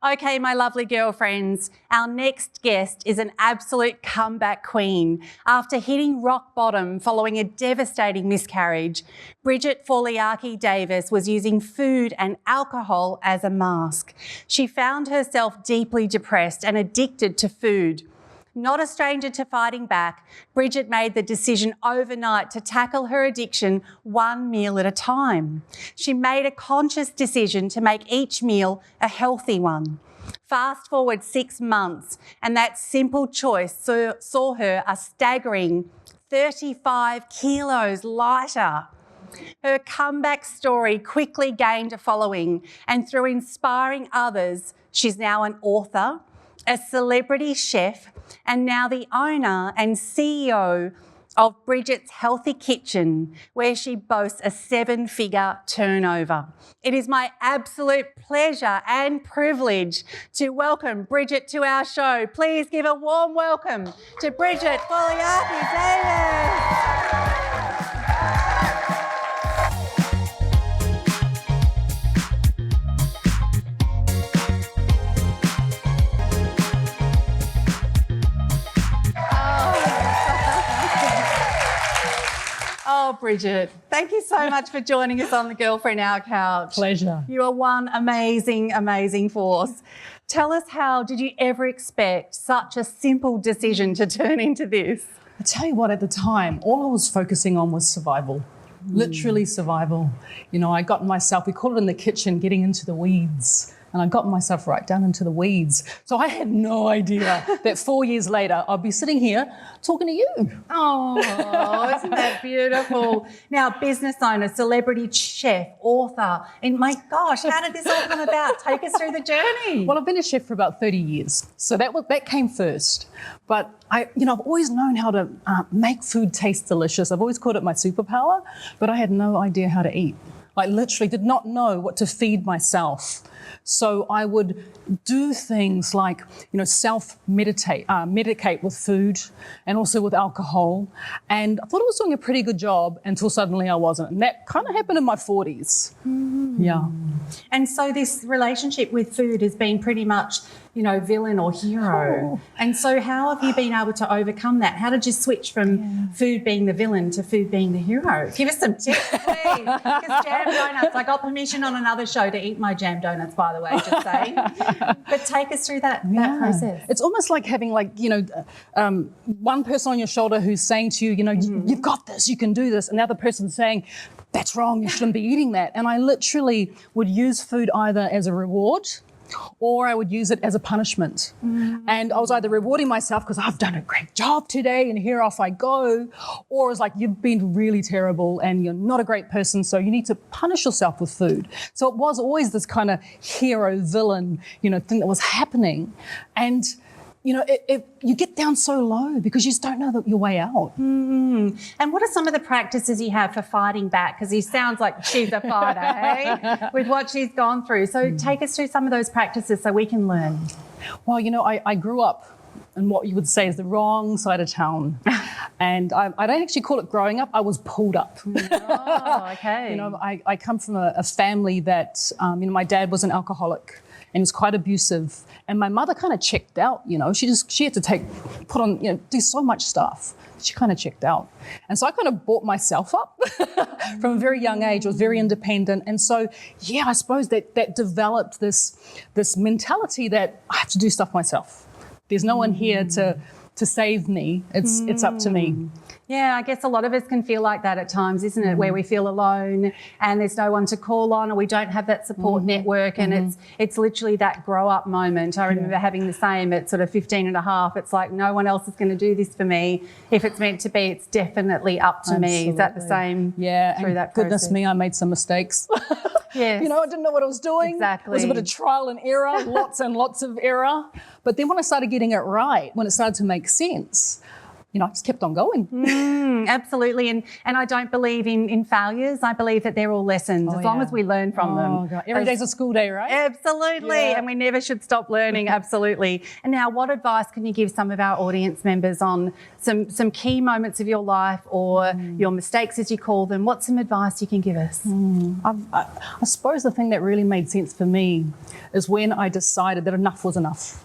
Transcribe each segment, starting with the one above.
Okay, my lovely girlfriends, our next guest is an absolute comeback queen. After hitting rock bottom following a devastating miscarriage, Bridget Foliaki-Davis was using food and alcohol as a mask. She found herself deeply depressed and addicted to food. Not a stranger to fighting back, Bridget made the decision overnight to tackle her addiction one meal at a time. She made a conscious decision to make each meal a healthy one. Fast forward 6 months, and that simple choice saw her a staggering 35 kilos lighter. Her comeback story quickly gained a following, and through inspiring others, she's now an author, a celebrity chef, and now the owner and CEO of Bridget's Healthy Kitchen, where she boasts a 7-figure turnover. It is my absolute pleasure and privilege to welcome Bridget to our show. Please give a warm welcome to Bridget Foliaki-Davis. Oh, Bridget, thank you so much for joining us on the Girlfriend Hour Couch. Pleasure. You are one amazing, amazing force. Tell us, how did you ever expect such a simple decision to turn into this? I tell you what, at the time, all I was focusing on was survival. Literally survival. You know, I got myself, we call it in the kitchen, getting into the weeds. And I got myself right down into the weeds. So I had no idea that 4 years later, I'd be sitting here talking to you. Oh, isn't that beautiful? Now, business owner, celebrity chef, author, and my gosh, how did this all come about? Take us through the journey. Well, I've been a chef for about 30 years. So that came first. But I've always known how to make food taste delicious. I've always called it my superpower, but I had no idea how to eat. I literally did not know what to feed myself. So I would do things like, medicate with food and also with alcohol. And I thought I was doing a pretty good job until suddenly I wasn't. And that kind of happened in my 40s. Yeah. And so this relationship with food has been pretty much, villain or hero. Oh. And so how have you been able to overcome that? How did you switch from food being the villain to food being the hero? Give us some tips, please. Because jam donuts, I got permission on another show to eat my jam donuts, by the way, just saying. But take us through that process. It's almost like having one person on your shoulder who's saying to you, you've got this, you can do this. And the other person saying, that's wrong, you shouldn't be eating that. And I literally would use food either as a reward or I would use it as a punishment. And I was either rewarding myself because I've done a great job today and here off I go, or it was like, you've been really terrible and you're not a great person, so you need to punish yourself with food. So it was always this kind of hero-villain, thing that was happening. And you get down so low because you just don't know your way out. And what are some of the practices you have for fighting back? Because he sounds like she's a fighter, hey, with what she's gone through. So take us through some of those practices so we can learn. Well, I grew up in what you would say is the wrong side of town. And I don't actually call it growing up, I was pulled up. Oh, okay. I come from a family that, my dad was an alcoholic and was quite abusive. And my mother kind of checked out, she had to do so much stuff. She kind of checked out. And so I kind of brought myself up from a very young age. I was very independent. And so, I suppose that developed this mentality that I have to do stuff myself. There's no one here to save me. It's up to me. Yeah, I guess a lot of us can feel like that at times, isn't it? Where we feel alone and there's no one to call on, or we don't have that support network, and it's literally that grow up moment. I remember having the same at sort of 15 and a half. It's like, no one else is going to do this for me. If it's meant to be, it's definitely up to me. Is that the same? Yeah, through that goodness process? me, I made some mistakes. Yes. I didn't know what I was doing. Exactly. It was a bit of trial and error, lots and lots of error. But then when I started getting it right, when it started to make sense, I just kept on going. Absolutely. And I don't believe in failures. I believe that they're all lessons as long as we learn from them. God. Every day's a school day, right? Absolutely. Yeah. And we never should stop learning. Absolutely. And now, what advice can you give some of our audience members on some key moments of your life or your mistakes, as you call them? What's some advice you can give us? I suppose the thing that really made sense for me is when I decided that enough was enough.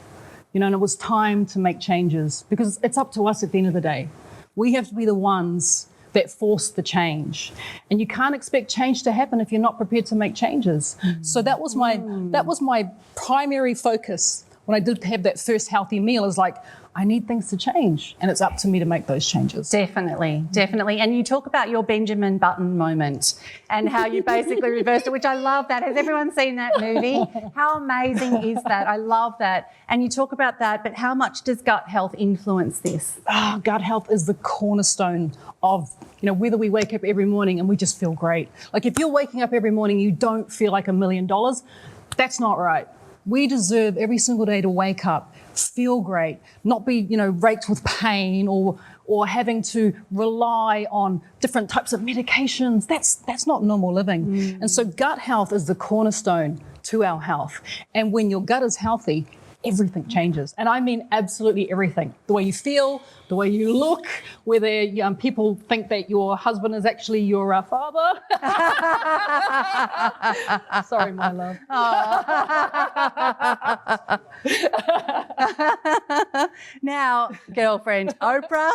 And it was time to make changes, because it's up to us at the end of the day. We have to be the ones that force the change. And you can't expect change to happen if you're not prepared to make changes. So that was my primary focus when I did have that first healthy meal, is like, I need things to change, and it's up to me to make those changes. Definitely. And you talk about your Benjamin Button moment and how you basically reversed it, which I love that. Has everyone seen that movie? How amazing is that? I love that. And you talk about that, but how much does gut health influence this? Gut health is the cornerstone of, whether we wake up every morning and we just feel great. Like, if you're waking up every morning, you don't feel like $1 million, that's not right. We deserve every single day to wake up, feel great, not be, raked with pain or having to rely on different types of medications. That's not normal living. And so gut health is the cornerstone to our health. And when your gut is healthy, everything changes. And I mean absolutely everything. The way you feel, the way you look, whether people think that your husband is actually your father. Sorry, my love. Now, girlfriend, Oprah,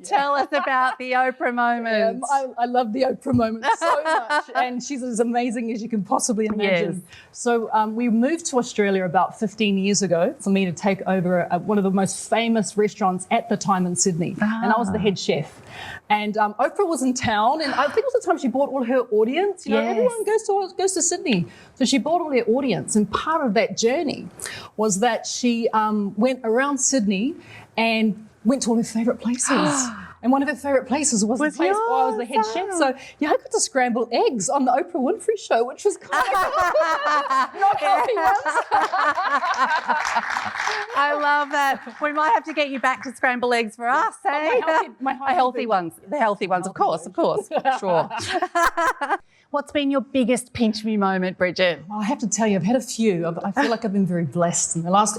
tell us about the Oprah moment. I love the Oprah moment so much. And she's as amazing as you can possibly imagine. Yes. So we moved to Australia about 15 years ago for me to take over one of the most famous restaurants at the time in Sydney. And I was the head chef. And Oprah was in town, and I think it was the time she brought all her audience. Everyone goes to Sydney. So she brought all her audience, and part of that journey was that she went around Sydney and went to all her favourite places. And one of her favourite places was the place where I was the head chef. So I got to scramble eggs on the Oprah Winfrey show, which was kind of not healthy ones. I love that. We might have to get you back to scramble eggs for us, eh? My healthy ones. The healthy ones, of course. Sure. What's been your biggest pinch me moment, Bridget? Well, I have to tell you, I've had a few. I feel like I've been very blessed in the last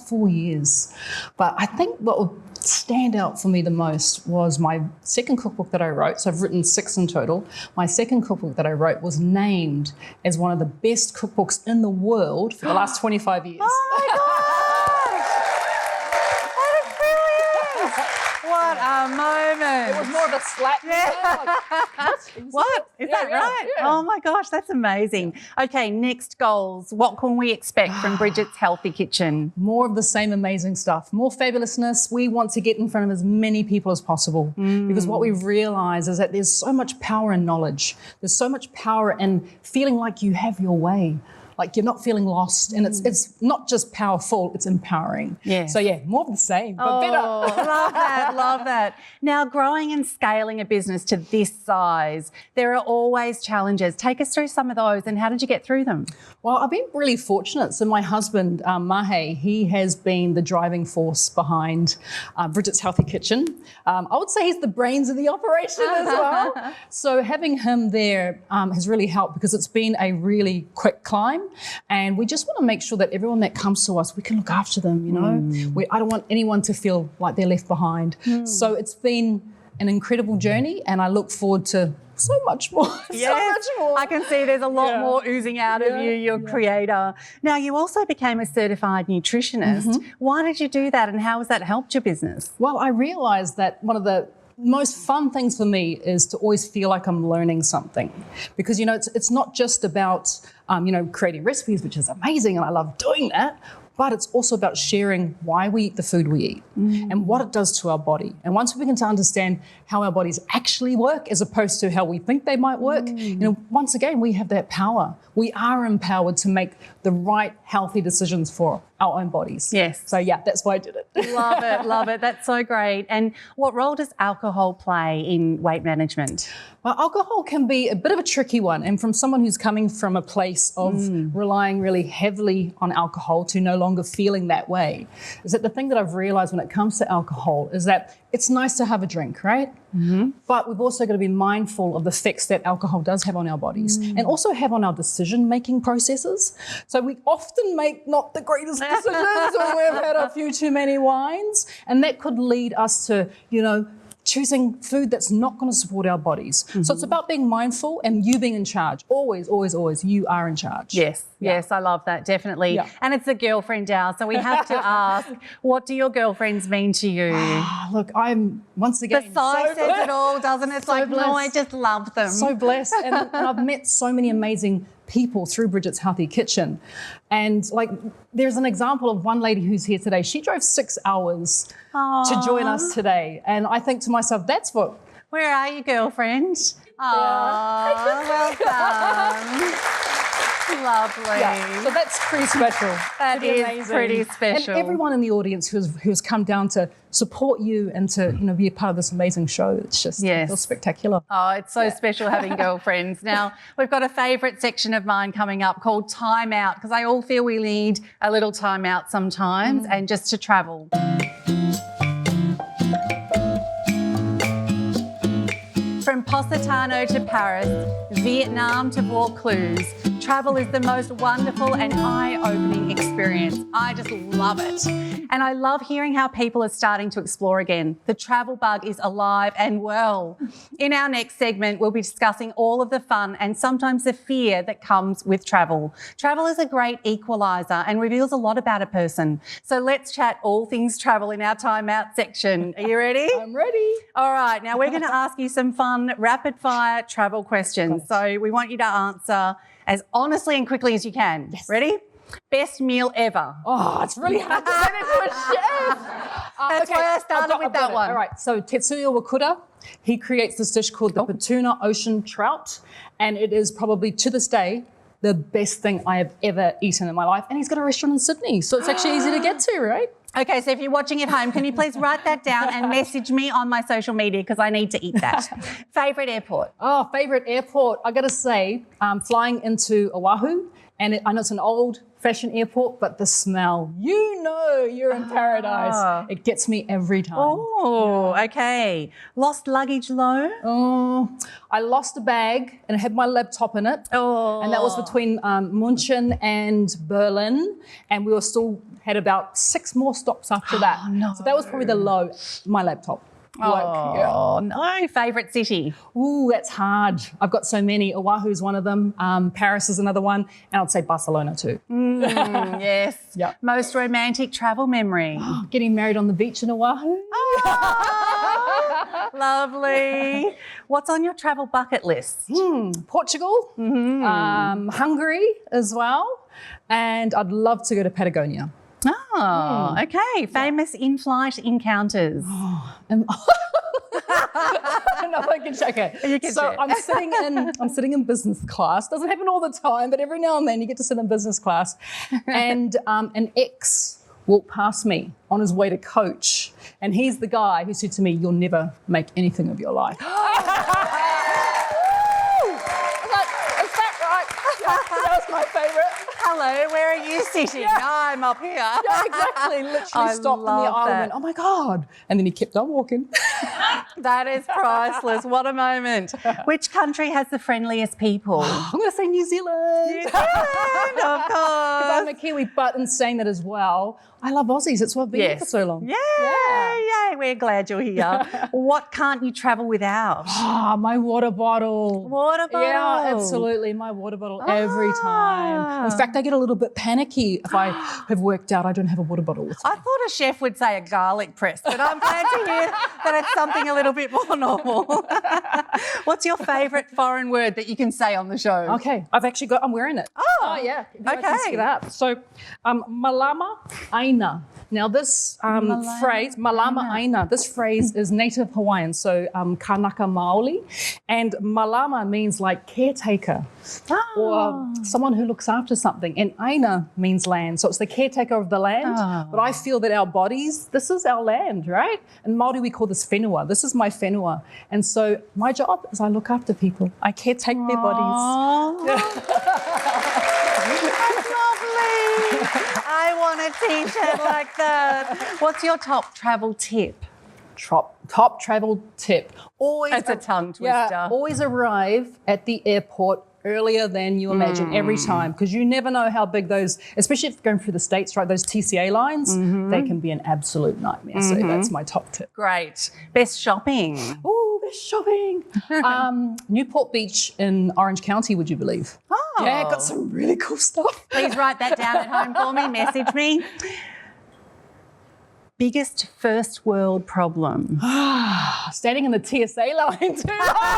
4 years. But I think what would stand out for me the most was my second cookbook that I wrote. So I've written 6 in total. My second cookbook that I wrote was named as one of the best cookbooks in the world for the last 25 years. Oh my gosh! That is brilliant! What a moment! It was more of a slap. What? Is that right? Yeah. Oh my gosh, that's amazing. Okay, next goals. What can we expect from Bridget's Healthy Kitchen? More of the same amazing stuff, more fabulousness. We want to get in front of as many people as possible because what we realise is that there's so much power in knowledge. There's so much power in feeling like you have your way. Like you're not feeling lost, and it's not just powerful, it's empowering. Yeah. So more of the same, but better. Love that. Now, growing and scaling a business to this size, there are always challenges. Take us through some of those, and how did you get through them? Well, I've been really fortunate. So my husband, Mahe, he has been the driving force behind Bridget's Healthy Kitchen. I would say he's the brains of the operation as well. So having him there has really helped because it's been a really quick climb. And we just want to make sure that everyone that comes to us, we can look after them, I don't want anyone to feel like they're left behind. So it's been an incredible journey, and I look forward to so much more. Yes, so much more. I can see there's a lot more oozing out of you, your creator. Now, you also became a certified nutritionist. Why did you do that, and how has that helped your business? Well, I realised that one of the most fun things for me is to always feel like I'm learning something, because it's not just about creating recipes, which is amazing and I love doing that, but it's also about sharing why we eat the food we eat and what it does to our body. And once we begin to understand how our bodies actually work as opposed to how we think they might work, once again, we have that power. We are empowered to make the right healthy decisions for our own bodies. Yes. So that's why I did it. Love it. That's so great. And what role does alcohol play in weight management? Well, alcohol can be a bit of a tricky one, and from someone who's coming from a place of relying really heavily on alcohol to no longer feeling that way, is that the thing that I've realised when it comes to alcohol is that it's nice to have a drink, right? But we've also got to be mindful of the effects that alcohol does have on our bodies and also have on our decision-making processes. So we often make not the greatest decisions when we've had a few too many wines, and that could lead us to, choosing food that's not going to support our bodies. So it's about being mindful and you being in charge. Always, always, always, you are in charge. Yes, I love that, definitely. Yeah. And it's a girlfriend hour, so we have to ask, what do your girlfriends mean to you? Look, I'm, once again, The size says it all, doesn't it? It's So like, no, I blessed. just love them. So blessed. And I've met so many amazing people through Bridget's Healthy Kitchen. And there's an example of one lady who's here today. She drove 6 hours to join us today. And I think to myself, that's what... Where are you, girlfriend? Oh, well done. Lovely. Yeah, so that's pretty special. That is amazing. pretty special. And everyone in the audience who's come down to support you and to be a part of this amazing show, it's just it feels spectacular. Oh, it's so special having girlfriends. Now, we've got a favourite section of mine coming up called Time Out, because I all feel we need a little time out sometimes and just to travel. From Positano to Paris, Vietnam to Vaucluse, travel is the most wonderful and eye-opening experience. I just love it. And I love hearing how people are starting to explore again. The travel bug is alive and well. In our next segment, we'll be discussing all of the fun and sometimes the fear that comes with travel. Travel is a great equaliser and reveals a lot about a person. So let's chat all things travel in our Time Out section. Are you ready? I'm ready. All right, now we're going to ask you some fun rapid-fire travel questions. So we want you to answer as honestly and quickly as you can. Yes. Ready? Best meal ever. Oh, it's really hard to say that to a chef. That's why I started with that one. All right, so Tetsuya Wakura, he creates this dish called the Patuna Ocean Trout, and it is probably, to this day, the best thing I have ever eaten in my life. And he's got a restaurant in Sydney, so it's actually easy to get to, right? Okay, so if you're watching at home, can you please write that down and message me on my social media because I need to eat that. Favourite airport? Oh, favourite airport. I got to say, flying into Oahu, and I know it's an old-fashioned airport, but the smell, you're in paradise. It gets me every time. Oh, okay. Lost luggage low? Oh, I lost a bag and it had my laptop in it. Oh. And that was between München and Berlin. And we had about 6 more stops after that. Oh, no. So that was probably the low, my laptop. Oh, no. Favourite city? Ooh, that's hard. I've got so many. Oahu's one of them. Paris is another one. And I'd say Barcelona too. Yes. Yeah. Most romantic travel memory? Getting married on the beach in Oahu. Oh, lovely. What's on your travel bucket list? Portugal, Hungary as well. And I'd love to go to Patagonia. Oh, okay. Famous in-flight encounters. No, I can check it. You can so check. I'm sitting in business class. Doesn't happen all the time, but every now and then you get to sit in business class, and an ex walked past me on his way to coach, and he's the guy who said to me, "You'll never make anything of your life." That was my favourite. Hello, where are you sitting? I'm up here. Yeah, exactly. Literally I stopped in the love aisle and that. went, "Oh my God." And then he kept on walking. That is priceless. What a moment. Which country has the friendliest people? I'm going to say New Zealand. New Zealand, of course. I'm a Kiwi, but in saying that as well, I love Aussies. It's why I've been here for so long. Yay, we're glad you're here. What can't you travel without? My water bottle. Water bottle. Yeah, absolutely. My water bottle every time. In fact, I get a little bit panicky if I have worked out I don't have a water bottle with me. I thought a chef would say a garlic press, but I'm glad to hear that it's something a little bit more normal. What's your favourite foreign word that you can say on the show? Okay, I'm wearing it. Oh yeah. You guys can okay. see that. So, malama aina. Now this phrase, malama aina, this phrase is native Hawaiian, so kanaka maoli, and malama means like caretaker or someone who looks after something, and aina means land, so it's the caretaker of the land. But I feel that our bodies, this is our land, right? In Māori we call this whenua. This is my whenua, and so my job is I look after people. I caretake their bodies. That's lovely. I want a t-shirt like that. What's your top travel tip? Top travel tip. Always. It's a tongue twister. Yeah, always arrive at the airport earlier than you imagine every time, because you never know how big those, especially if you're going through the States, right, those TCA lines, they can be an absolute nightmare. So that's my top tip. Great. Best shopping? Oh, best shopping. Newport Beach in Orange County, would you believe? Oh. Yeah, got some really cool stuff. Please write that down at home for me, message me. Biggest first world problem? Standing in the TSA line too long.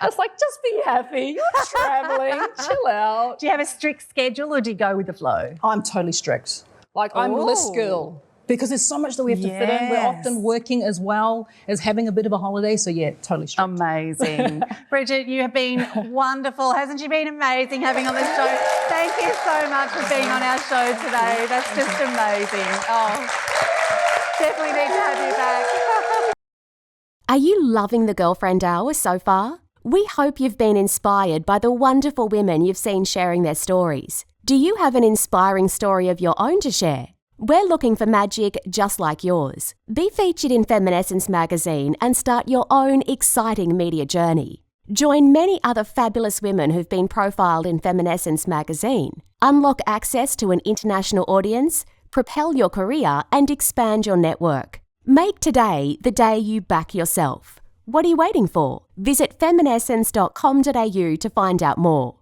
It's like, just be happy. You're traveling. Chill out. Do you have a strict schedule or do you go with the flow? I'm totally strict. Like, I'm list girl. Because there's so much that we have to fit in. We're often working as well as having a bit of a holiday. So, yeah, totally strict. Amazing. Bridget, you have been wonderful. Hasn't she been amazing having on this show? Thank you so much for being on our show today. That's just amazing. Oh, definitely need to have you back. Are you loving the Girlfriend Hour so far? We hope you've been inspired by the wonderful women you've seen sharing their stories. Do you have an inspiring story of your own to share? We're looking for magic just like yours. Be featured in Feminescence magazine and start your own exciting media journey. Join many other fabulous women who've been profiled in Feminescence magazine. Unlock access to an international audience, propel your career and expand your network. Make today the day you back yourself. What are you waiting for? Visit feminescence.com.au to find out more.